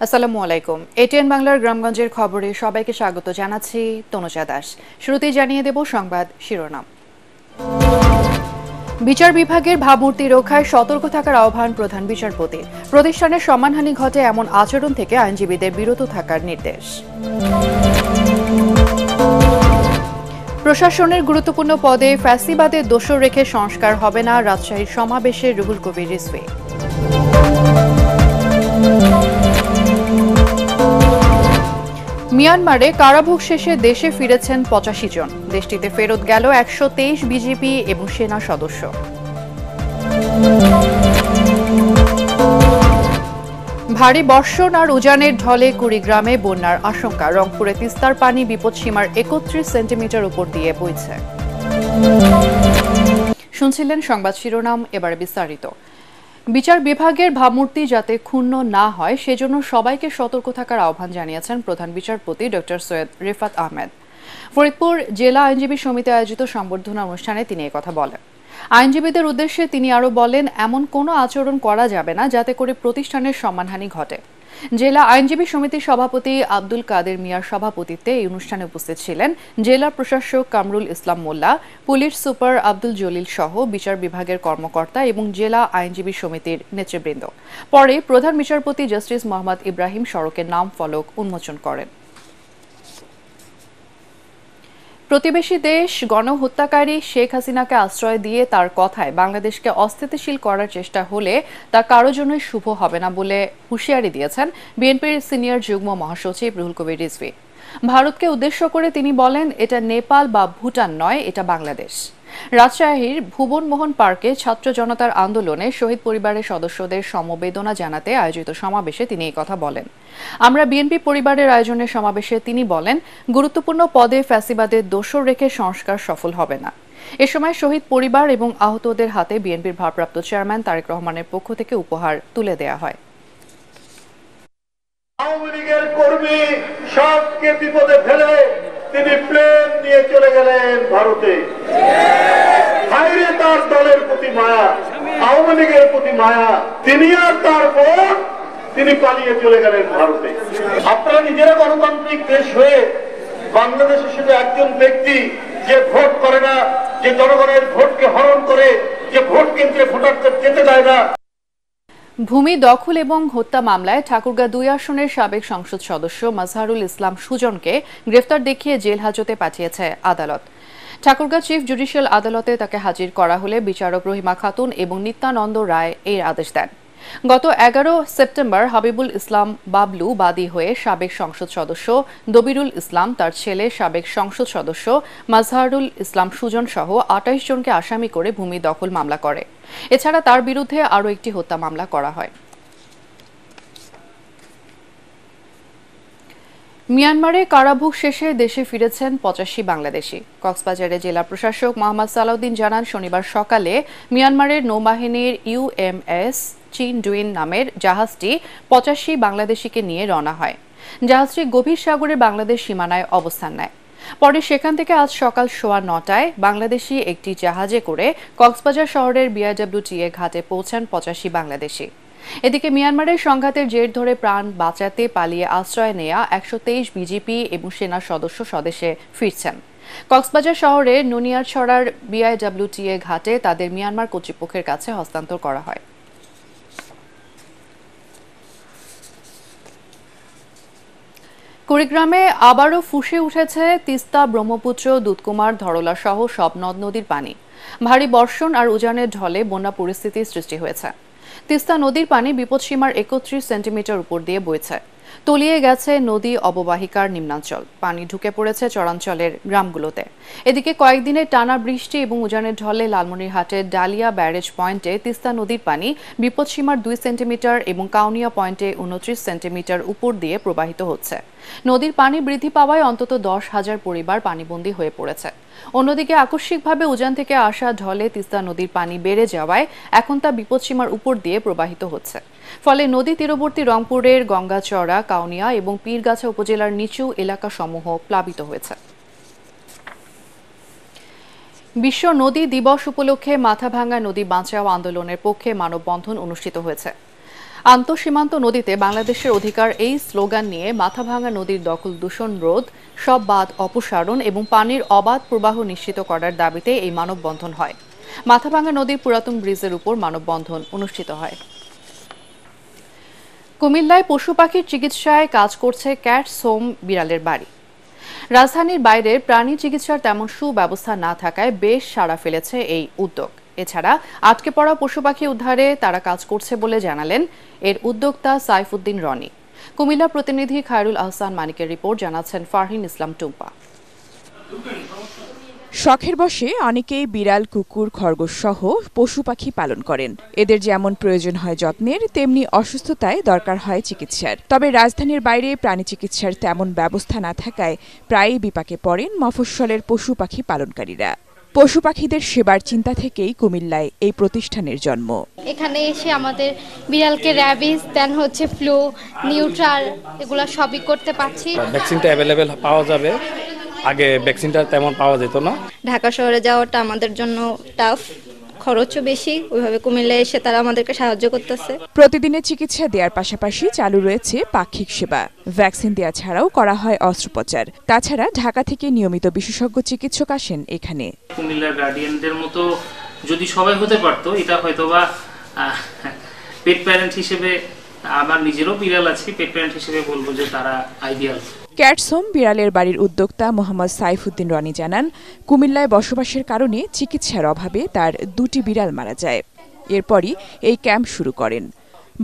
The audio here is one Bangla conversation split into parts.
আসসালামু আলাইকুম। এটিএন বাংলার গ্রামগঞ্জের খবরে সবাইকে স্বাগত জানাচ্ছি তনুজা দাস। শুরুতেই জানিয়ে দেব সংবাদ শিরোনাম। বিচার বিভাগের ভাবমূর্তি রক্ষায় সতর্ক থাকার আহ্বান প্রধান বিচারপতির। প্রতিষ্ঠানের সম্মানহানি ঘটে এমন আচরণ থেকে আইনজীবীদের বিরত থাকার নির্দেশ। প্রশাসনের গুরুত্বপূর্ণ পদে ফ্যাসিবাদের দোষর রেখে সংস্কার হবে না, রাজশাহীর সমাবেশে রুহুল কবির রিজভী। মিয়ানমারে কারাভোগ শেষে দেশে ফিরেছেন ৮৫ জন। দেশটিতে ফেরত গেল ১২৩ বিজেপি এবং সেনা সদস্য। ভারী বর্ষণ আর উজানের ঢলে কুড়িগ্রামে বন্যার আশঙ্কা। রংপুরে তিস্তার পানি বিপদসীমার ৩১ সেন্টিমিটার উপর দিয়ে বইছে। শুনছিলেন সংবাদ শিরোনাম, এবারে বিস্তারিত। বিচার বিভাগের ভাবমূর্তি যাতে ক্ষুণ্ণ না হয় সেজন্য সবাইকে সতর্ক থাকার আহ্বান জানিয়েছেন প্রধান বিচারপতি ডক্টর সৈয়দ রিফাত আহমেদ। ফরিদপুর জেলা আইনজীবী সমিতি আয়োজিত সংবর্ধনা অনুষ্ঠানে তিনি একথা বলেন। আইনজীবীদের উদ্দেশ্যে তিনি আরও বলেন, এমন কোনো আচরণ করা যাবে না যাতে করে প্রতিষ্ঠানের সম্মানহানি ঘটে। জেলা আইনজীবী সমিতির সভাপতি আব্দুল কাদের মিয়ার সভাপতিত্বে এই অনুষ্ঠানে উপস্থিত ছিলেন জেলা প্রশাসক কামরুল ইসলাম মোল্লা, পুলিশ সুপার আব্দুল জলিল সহ বিচার বিভাগের কর্মকর্তা এবং জেলা আইনজীবী সমিতির নেতৃবৃন্দ। পরে প্রধান বিচারপতি জাস্টিস মোহাম্মদ ইব্রাহিম সড়কের নাম ফলক উন্মোচন করেন। প্রতিবেশী দেশ গণহত্যাকারী শেখ হাসিনাকে আশ্রয় দিয়ে তার কথায় বাংলাদেশকে অস্থিতিশীল করার চেষ্টা হলে তা কারো জন্যই শুভ হবে না বলে হুঁশিয়ারি দিয়েছেন বিএনপির সিনিয়র যুগ্ম মহাসচিব রুহুল কবির রিজভী। ভারতকে উদ্দেশ্য করে তিনি বলেন, এটা নেপাল বা ভুটান নয়, এটা বাংলাদেশ। রাজশাহীর ভুবন মোহন পার্কে ছাত্র জনতার আন্দোলনে শহীদ পরিবারের সদস্যদের সমবেদনা জানাতে আয়োজিত সমাবেশে তিনি এই কথা বলেন। আমরা বিএনপি পরিবারের আয়োজনের সমাবেশে তিনি বলেন, গুরুত্বপূর্ণ পদে ফ্যাসিবাদের দোষর রেখে সংস্কার সফল হবে না। এ সময় শহীদ পরিবার এবং আহতদের হাতে বিএনপির ভারপ্রাপ্ত চেয়ারম্যান তারেক রহমানের পক্ষ থেকে উপহার তুলে দেয়া হয়। আওয়ামী লীগের কর্মী সবকে বিপদে ফেলে তিনি প্লেন নিয়ে চলে গেলেন ভারতে। বাইরে তার দলের প্রতি মায়া, আওয়ামী লীগের প্রতি মায়া, তিনি আর তার ভোট তিনি পালিয়ে চলে গেলেন ভারতে। আপনারা নিজেরা গণতান্ত্রিক দেশ হয়ে বাংলাদেশে শুধু একজন ব্যক্তি যে ভোট করে না, যে জনগণের ভোটকে হরণ করে, যে ভোট কেন্দ্রে ভোটারদের যেতে দেয় না। ভূমি দখল এবং হত্যা মামলায় ঠাকুরগাঁ ২ আসনের সাবেক সংসদ সদস্য মাজহারুল ইসলাম সুজনকে গ্রেফতার দেখিয়ে জেল হাজতে পাঠিয়েছে আদালত। ঠাকুরগাঁ চিফ জুডিশিয়াল আদালতে তাকে হাজির করা হলে বিচারক রহিমা খাতুন এবং নিত্যানন্দ রায় এই আদেশ দেন। গত ১১ সেপ্টেম্বর হাবিবুল ইসলাম বাবলু বাদী হয়ে সাবেক সংসদ সদস্য দবিরুল ইসলাম, তার ছেলে সাবেক সংসদ সদস্য মাজহারুল ইসলাম সুজন সহ ২৮ জনকে আসামি করে ভূমি দখল মামলা করে। এছাড়া তার বিরুদ্ধে আরও একটি হত্যা মামলা করা হয়। মিয়ানমারে কারাভোগ শেষে দেশে ফিরেছেন ৮৫ বাংলাদেশি। কক্সবাজারে জেলা প্রশাসক মোহাম্মদ সালাউদ্দিন জানান, শনিবার সকালে মিয়ানমারের নৌবাহিনীর ইউএমএস চিনডুইন নামের জাহাজটি ৮৫ বাংলাদেশিকে নিয়ে রওনা হয়। জাহাজটি গভীর সাগরে বাংলাদেশ সীমানায় অবস্থান নেয়। পরে সেখান থেকে আজ সকাল ৯:১৫ বাংলাদেশি একটি জাহাজে করে কক্সবাজার শহরের বিআইডব্লিউটিএ ঘাটে পৌঁছান ৮৫ বাংলাদেশি। এদিকে মিয়ানমারের সংঘাতের জের ধরে প্রাণ বাঁচাতে পালিয়ে আশ্রয় নেয়া ১২৩ বিজেপি এবং সেনা সদস্য স্বদেশে ফিরছেন। কক্সবাজার শহরের নুনিয়ারছড়ার বিআইডব্লিউটিএ ঘাটে তাদের মিয়ানমার কর্তৃপক্ষের কাছে হস্তান্তর করা হয়। কুড়িগ্রামে আবারও ফুঁসে উঠেছে তিস্তা, ব্রহ্মপুত্র, দুধকুমার, ধরলা সহ সব নদ নদীর পানি। ভারী বর্ষণ আর উজানের ঢলে বন্যা পরিস্থিতির সৃষ্টি হয়েছে। তিস্তা নদীর পানি বিপদসীমার ৩১ সেন্টিমিটার উপর দিয়ে বইছে। তলিয়ে গেছে নদী অববাহিকার নিম্নাঞ্চল। পানি ঢুকে পড়েছে চরাঞ্চলের গ্রামগুলোতে। এদিকে কয়েকদিনের টানা বৃষ্টি এবং উজানের ঢলে লালমনিরহাটের ডালিয়া ব্যারেজ পয়েন্টে তিস্তা নদীর পানি বিপদসীমার ২ সেন্টিমিটার এবং কাউনিয়া পয়েন্টে ২৯ সেন্টিমিটার উপর দিয়ে প্রবাহিত হচ্ছে। নদীর পানি বৃদ্ধি পাওয়ায় অন্তত ১০,০০০ পরিবার পানিবন্দী হয়ে পড়েছে। অন্যদিকে আকস্মিকভাবে উজান থেকে আসা ঢলে তিস্তা নদীর পানি বেড়ে যাওয়ায় এখন তা বিপদসীমার উপর দিয়ে প্রবাহিত হচ্ছে। ফলে নদী তীরবর্তী রংপুরের গঙ্গাচড়া, কাউনিয়া এবং পীরগাছা উপজেলার নিচু এলাকাসমূহ প্লাবিত হয়েছে। বিশ্ব নদী দিবস উপলক্ষে মাথাভাঙ্গা নদী বাঁচাও আন্দোলনের পক্ষে মানববন্ধন অনুষ্ঠিত হয়েছে। আন্তঃসীমান্ত নদীতে বাংলাদেশের অধিকার এই স্লোগান নিয়ে মাথাভাঙা নদীর দখল দূষণ রোধ, সব বাঁধ অপসারণ এবং পানির অবাধ প্রবাহ নিশ্চিত করার দাবিতে এই মানববন্ধন হয়। মাথাভাঙা নদীর পুরাতন ব্রিজের উপর মানববন্ধন অনুষ্ঠিত হয়। কুমিল্লায় পশু পাখির চিকিৎসায় কাজ করছে ক্যাটস হোম বিড়ালের বাড়ি। রাজধানীর বাইরে প্রাণী চিকিৎসার তেমন সুব্যবস্থা না থাকায় বেশ সাড়া ফেলেছে এই উদ্যোগ। এছাড়া আটকে পড়া পশু পাখি উদ্ধারে তারা কাজ করছে বলে জানালেন এর উদ্যোক্তা সাইফুদ্দিন রনি। কুমিল্লা প্রতিনিধি খায়রুল আহসান মানিকের রিপোর্ট, জানাচ্ছেন ফারহিন ইসলাম টুম্পা। শখের বশে অনেকেই বিড়াল, কুকুর, খরগোশ সহ পশু পাখি পালন করেন। এদের যেমন প্রয়োজন হয় যত্নের, তেমনি অসুস্থতায় দরকার হয় চিকিৎসার। তবে রাজধানীর বাইরে প্রাণী চিকিৎসার তেমন ব্যবস্থা না থাকায় প্রায়ই বিপাকে পড়েন মফস্বলের পশু পাখি পালনকারীরা। পশু পাখিদের সেবার চিন্তা থেকেই কুমিল্লায় এই প্রতিষ্ঠানের জন্ম। এখানে এসে আমাদের বিড়ালকে র্যাবিস, দেন হচ্ছে ফ্লু, নিউট্রাল, এগুলো সবই করতে পারছি। ভ্যাকসিনটা অ্যাভেলেবেল পাওয়া যাবে, আগে ভ্যাকসিনটা তেমন পাওয়া যেত না। ঢাকা শহরে যাওয়াটা আমাদের জন্য টাফ, খরচও বেশি। ওইভাবে কুমিল্লায় এসে তারা আমাদেরকে সাহায্য করতেছে। প্রতিদিনের চিকিৎসা দেওয়ার পাশাপাশি চালু রয়েছে পাক্ষিক সেবা। ভ্যাকসিন দেওয়া ছাড়াও করা হয় অস্ত্রোপচার। তাছাড়া ঢাকা থেকে নিয়মিত বিশেষজ্ঞ চিকিৎসক আসেন এখানে। কুমিল্লার গার্ডিয়ানদের মতো যদি সবাই হতে পারতো, এটা হয়তোবা পেট প্যারেন্ট হিসেবে, আমার নিজেরও বিড়াল আছে, পেট প্যারেন্ট হিসেবে বলবো যে তারা আইডিয়াল। ক্যাটস হোম বিড়ালের বাড়ির উদ্যোক্তা মোহাম্মদ সাইফুদ্দিন রনি জানান, কুমিল্লায় বসবাসের কারণে চিকিৎসার অভাবে তার 2টি বিড়াল মারা যায়। এরপরই এই ক্যাম্প শুরু করেন।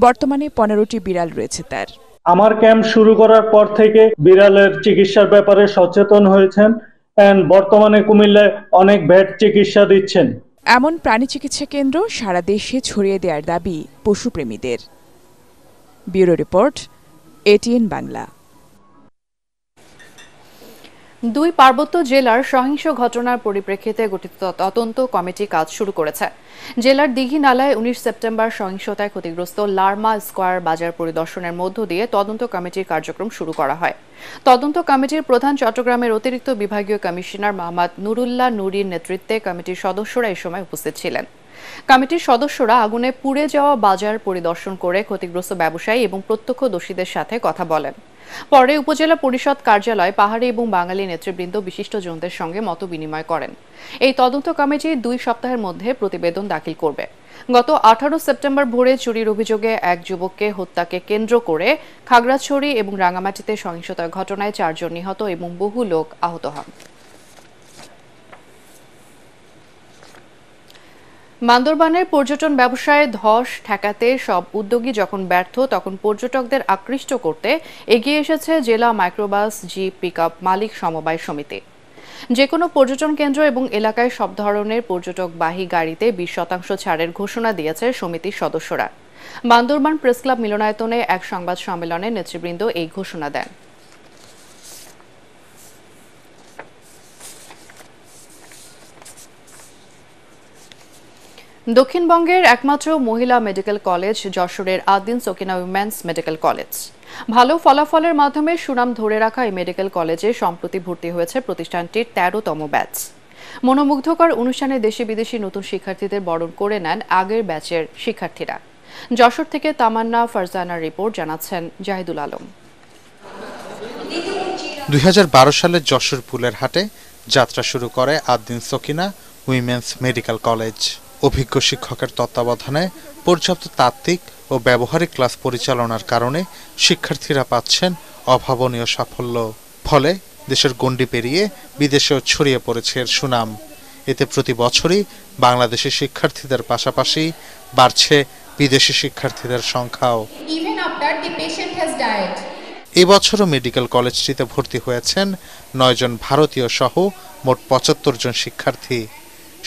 বর্তমানে 15টি বিড়াল রয়েছে তার। আমার ক্যাম্প শুরু করার পর থেকে বিড়ালের চিকিৎসার ব্যাপারে সচেতন হয়েছেন এন্ড বর্তমানে কুমিল্লায় অনেক ভেট চিকিৎসা দিচ্ছেন। এমন প্রাণী চিকিৎসা কেন্দ্র সারা দেশে ছড়িয়ে দেওয়ার দাবি পশুপ্রেমীদের। Bureau report, ATN Bangla. 2 পার্বত্য জেলার সহিংস ঘটনার পরিপ্রেক্ষিতে গঠিত তদন্ত কমিটি কাজ শুরু করেছে। জেলার দীঘিনালায় 19 সেপ্টেম্বর সহিংসতায় ক্ষতিগ্রস্ত লারমা স্কয়ার বাজার পরিদর্শনের মধ্য দিয়ে তদন্ত কমিটির কার্যক্রম শুরু করা হয়। তদন্ত কমিটির প্রধান চট্টগ্রামের অতিরিক্ত বিভাগীয় কমিশনার মোহাম্মদ নুরুল্লাহ নুরীর নেতৃত্বে কমিটির সদস্যরা এই সময় উপস্থিত ছিলেন। কমিটির সদস্যরা আগুনে পুড়ে যাওয়া বাজার পরিদর্শন করে ক্ষতিগ্রস্ত ব্যবসায়ী এবং প্রত্যক্ষদর্শীদের সাথে কথা বলেন। পরে উপজেলা পরিষদ কার্যালয়ে পাহাড়ি এবং বাঙালি নেতৃবৃন্দ বিশিষ্টজনদের সঙ্গে মত বিনিময় করেন। এই তদন্ত কমিটি 2 সপ্তাহের মধ্যে প্রতিবেদন দাখিল করবে। গত 18 সেপ্টেম্বর ভোরে চুরির অভিযোগে এক যুবককে হত্যাকে কেন্দ্র করে খাগড়াছড়ি এবং রাঙামাটিতে সহিংসতার ঘটনায় 4 জন নিহত এবং বহু লোক আহত হন। বান্দরবানের পর্যটন ব্যবসায় ধস ঠেকাতে সব উদ্যোগী যখন ব্যর্থ, তখন পর্যটকদের আকৃষ্ট করতে এগিয়ে এসেছে জেলা মাইক্রোবাস জিপ পিকআপ মালিক সমবায় সমিতি। যে কোনো পর্যটন কেন্দ্র এবং এলাকায় সব ধরনের পর্যটকবাহী গাড়িতে 20% ছাড়ের ঘোষণা দিয়েছে সমিতির সদস্যরা। বান্দরবান প্রেস ক্লাব মিলনায়তনে এক সংবাদ সম্মেলনে নেতৃবৃন্দ এই ঘোষণা দেন। দক্ষিণবঙ্গের একমাত্র মহিলা মেডিকেল কলেজ যশোরের Ad-din Sakina women's medical college. ভালো ফলাফলের মাধ্যমে সুনাম ধরে রাখা এই মেডিকেল কলেজে সম্প্রতি ভর্তি হয়েছে প্রতিষ্ঠানটির 13তম ব্যাচ। মনোমুগ্ধকর অনুষ্ঠানে দেশি বিদেশি নতুন শিক্ষার্থীদের বরণ করে নেন আগের ব্যাচের শিক্ষার্থীরা। যশোর থেকে তামান্না ফারজানার রিপোর্ট, জানাচ্ছেন জাহিদুল আলম। 2012 সালে যশোর পুলের হাটে যাত্রা শুরু করে Ad-din Sakina women's medical college. অভিজ্ঞ শিক্ষকের তত্ত্বাবধানে পর্যাপ্ত তাত্ত্বিক ও ব্যবহারিক ক্লাস পরিচালনার কারণে শিক্ষার্থীরা পাচ্ছেন অভাবনীয় সাফল্য। ফলে দেশের গণ্ডি পেরিয়ে বিদেশেও ছড়িয়ে পড়েছে এর সুনাম। এতে প্রতি বছরই বাংলাদেশি শিক্ষার্থীদের পাশাপাশি বাড়ছে বিদেশি শিক্ষার্থীদের সংখ্যাও। এবছরও মেডিকেল কলেজটিতে ভর্তি হয়েছেন 9 জন ভারতীয় সহ মোট 75 জন শিক্ষার্থী।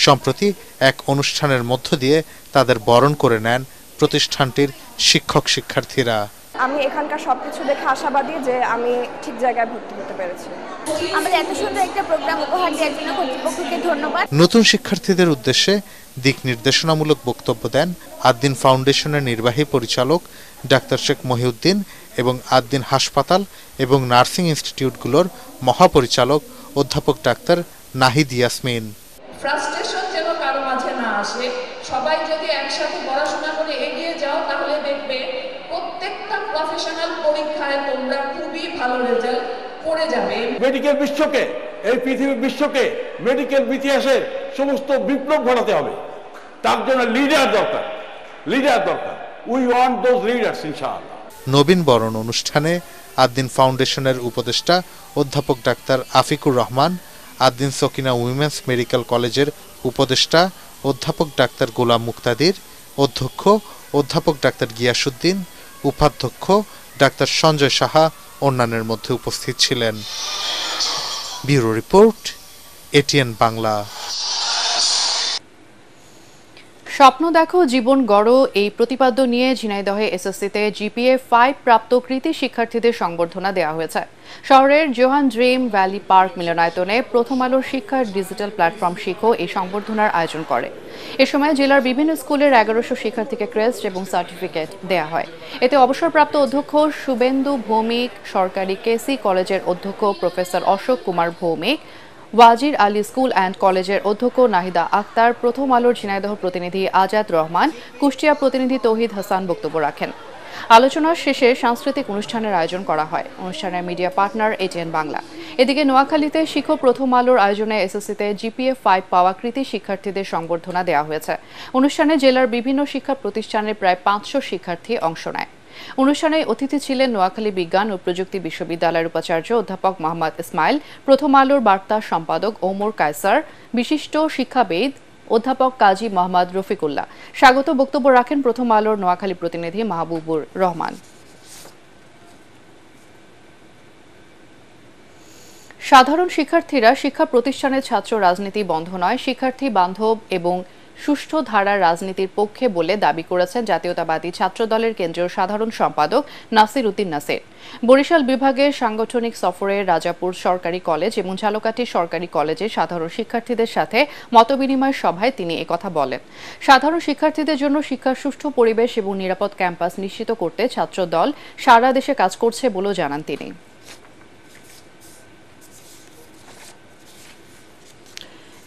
সম্প্রতি এক অনুষ্ঠানের মধ্য দিয়ে তাদের বরণ করে নেন প্রতিষ্ঠানটির শিক্ষক শিক্ষার্থীরা। আমি এখানকার সবকিছু দেখে আশাবাদী যে আমি ঠিক জায়গায় ভর্তি হতে পেরেছি। আমাদের এত সুন্দর একটা প্রোগ্রাম উপহার দেওয়ার জন্য কর্তৃপক্ষকে ধন্যবাদ। নতুন শিক্ষার্থীদের উদ্দেশ্যে দিক নির্দেশনামূলক বক্তব্য দেন আদ্দিন ফাউন্ডেশনের নির্বাহী পরিচালক ডাক্তার শেখ মহিউদ্দিন এবং আদ্দিন হাসপাতাল এবং নার্সিং ইনস্টিটিউটগুলোর মহাপরিচালক অধ্যাপক ডাক্তার নাহিদ ইয়াসমিন। ফ্রাস্ট্রেশন যেন কারো মাঝে না আসে, সবাই যদি একসাথে পড়াশোনা করে এগিয়ে যাও তাহলে দেখবে মেডিকেল বিশ্বকে, এই পৃথিবীর বিশ্বকে মেডিকেল ইতিহাসের সমস্ত বিপ্লব ঘটাতে হবে। তার জন্য লিডার দরকার, লিডার দরকার। উই ওয়ান্ট দোজ লিডার্স ইনশাআল্লাহ। নবীন বরণ অনুষ্ঠানে আদ্দিন ফাউন্ডেশনের উপদেষ্টা অধ্যাপক ডাক্তার আফিকুর রহমান, আদ্দিন সকিনা উইমেন্স মেডিকেল কলেজের উপদেষ্টা অধ্যাপক ডাক্তার গোলাম মুক্তাদির, অধ্যক্ষ অধ্যাপক ডাক্তার গিয়াসউদ্দিন, উপাধ্যক্ষ ডাক্তার সঞ্জয় সাহা অন্যান্যের মধ্যে উপস্থিত ছিলেন। Bureau report, ATN Bangla. স্বপ্ন দেখো জীবন গড়ো এই প্রতিপাদ্য নিয়ে ঝিনাইদহে এসএসসিতে জিপিএ 5 প্রাপ্ত কৃতি শিক্ষার্থীদের সংবর্ধনা দেওয়া হয়েছে। শহরের জোহান ড্রিম ভ্যালি পার্ক মিলনায়তনে প্রথম আলোর শিক্ষার ডিজিটাল প্ল্যাটফর্ম শিখো এই সংবর্ধনার আয়োজন করে। এ সময় জেলার বিভিন্ন স্কুলের 1100 শিক্ষার্থীকে ক্রেস্ট এবং সার্টিফিকেট দেওয়া হয়। এতে অবসরপ্রাপ্ত অধ্যক্ষ শুভেন্দু ভৌমিক, সরকারি কেসি কলেজের অধ্যক্ষ professor Ashok Kumar Bhowmik, Wazir Ali school and কলেজের অধ্যক্ষ নাহিদা আক্তার, প্রথম আলোর ঝিনাইদহ প্রতিনিধি আজাদ রহমান, কুষ্টিয়া প্রতিনিধি তৌহিদ হাসান বক্তব্য রাখেন। আলোচনার শেষে সাংস্কৃতিক অনুষ্ঠানের আয়োজন করা হয়। অনুষ্ঠানের মিডিয়া পার্টনার এটিএন বাংলা। এদিকে নোয়াখালীতে শিখো প্রথম আলোর আয়োজনে এসএসসিতে জিপিএ 5 পাওয়া কৃতি শিক্ষার্থীদের সংবর্ধনা দেওয়া হয়েছে। অনুষ্ঠানে জেলার বিভিন্ন শিক্ষা প্রতিষ্ঠানের প্রায় 500 শিক্ষার্থী অংশ নেয়। অনুষ্ঠানে অতিথি ছিলেন নোয়াখালী বিজ্ঞান ও প্রযুক্তি বিশ্ববিদ্যালয়ের উপাচার্য অধ্যাপক মোহাম্মদ ইসমাইল, প্রথম আলোর বার্তা সম্পাদক ওমর কায়সার, বিশিষ্ট শিক্ষাবিদ অধ্যাপক কাজী মোহাম্মদ রফিকুল্লাহ। স্বাগত বক্তব্য রাখেন প্রথম আলোর নোয়াখালী প্রতিনিধি মাহবুবুর রহমান। সাধারণ শিক্ষার্থীরা শিক্ষা প্রতিষ্ঠানের ছাত্র রাজনীতি বন্ধ নয়, শিক্ষার্থী বান্ধব এবং সুষ্ঠু ধারার রাজনীতির পক্ষে বলে দাবি করেছেন জাতীয়তাবাদী ছাত্র দলের কেন্দ্রীয় সাধারণ সম্পাদক নাসির উদ্দিন নাসির। বরিশাল বিভাগের সাংগঠনিক সফরে রাজাপুর সরকারি কলেজ এবং ঝালকাঠি সরকারি কলেজের সাধারণ শিক্ষার্থীদের সাথে মতবিনিময় সভায় তিনি একথা বলেন। সাধারণ শিক্ষার্থীদের জন্য শিক্ষার সুষ্ঠু পরিবেশ এবং নিরাপদ ক্যাম্পাস নিশ্চিত করতে ছাত্র দল সারা দেশে কাজ করছে বলেও জানান তিনি।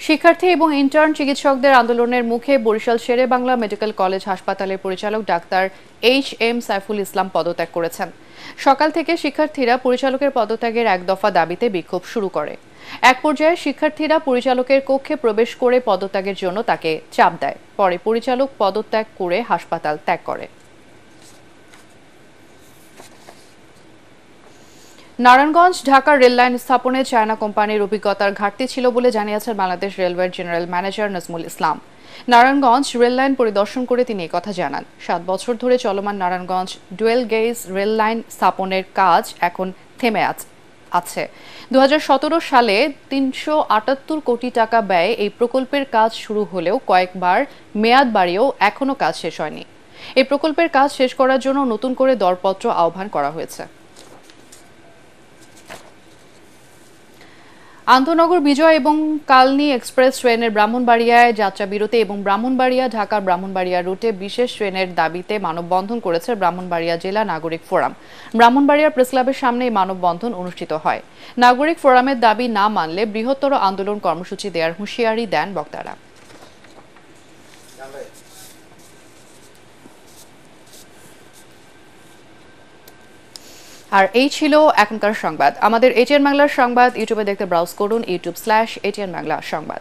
শিক্ষার্থী এবং ইন্টার্ন চিকিৎসকদের আন্দোলনের মুখে বরিশাল শেরে বাংলা মেডিকেল কলেজ হাসপাতালের পরিচালক ডাক্তার এইচ.এম. সাইফুল ইসলাম পদত্যাগ করেছেন। সকাল থেকে শিক্ষার্থীরা পরিচালকের পদত্যাগের এক দফা দাবিতে বিক্ষোভ শুরু করে। এক পর্যায়ে শিক্ষার্থীরা পরিচালকের কক্ষে প্রবেশ করে পদত্যাগের জন্য তাকে চাপ দেয়। পরে পরিচালক পদত্যাগ করে হাসপাতাল ত্যাগ করে। নারায়ণগঞ্জ ঢাকা রেললাইন স্থাপনে চায়না কোম্পানির অভিজ্ঞতার ঘাটতি ছিল বলে জানিয়েছেন বাংলাদেশ রেলওয়ের general manager Nazmul Islam. Narayanganj rail line পরিদর্শন করে তিনি একথা জানান। 7 বছর ধরে চলমান নারায়ণগঞ্জ ডুয়েল গেজ রেললাইন স্থাপনের কাজ এখন থেমে আছে। 2017 সালে 378 কোটি টাকা ব্যয়ে এই প্রকল্পের কাজ শুরু হলেও কয়েকবার মেয়াদ বাড়িয়েও এখনো কাজ শেষ হয়নি। এই প্রকল্পের কাজ শেষ করার জন্য নতুন করে দরপত্র আহ্বান করা হয়েছে। আন্তনগর বিজয় এবং কালনী এক্সপ্রেস ট্রেনের ব্রাহ্মণবাড়িয়ায় যাত্রা বিরতি এবং ব্রাহ্মণবাড়িয়া ঢাকা ব্রাহ্মণবাড়িয়া রুটে বিশেষ ট্রেনের দাবিতে মানববন্ধন করেছে ব্রাহ্মণবাড়িয়া জেলা নাগরিক ফোরাম। ব্রাহ্মণবাড়িয়ার প্রেসক্লাবের সামনে এই মানববন্ধন অনুষ্ঠিত হয়। নাগরিক ফোরামের দাবি না মানলে বৃহত্তর আন্দোলন কর্মসূচি দেওয়ার হুঁশিয়ারি দেন বক্তারা। আর এই ছিল এখনকার সংবাদ। আমাদের এটিএন বাংলার সংবাদ ইউটিউবে দেখতে ব্রাউজ করুন youtube/ATN বাংলা সংবাদ।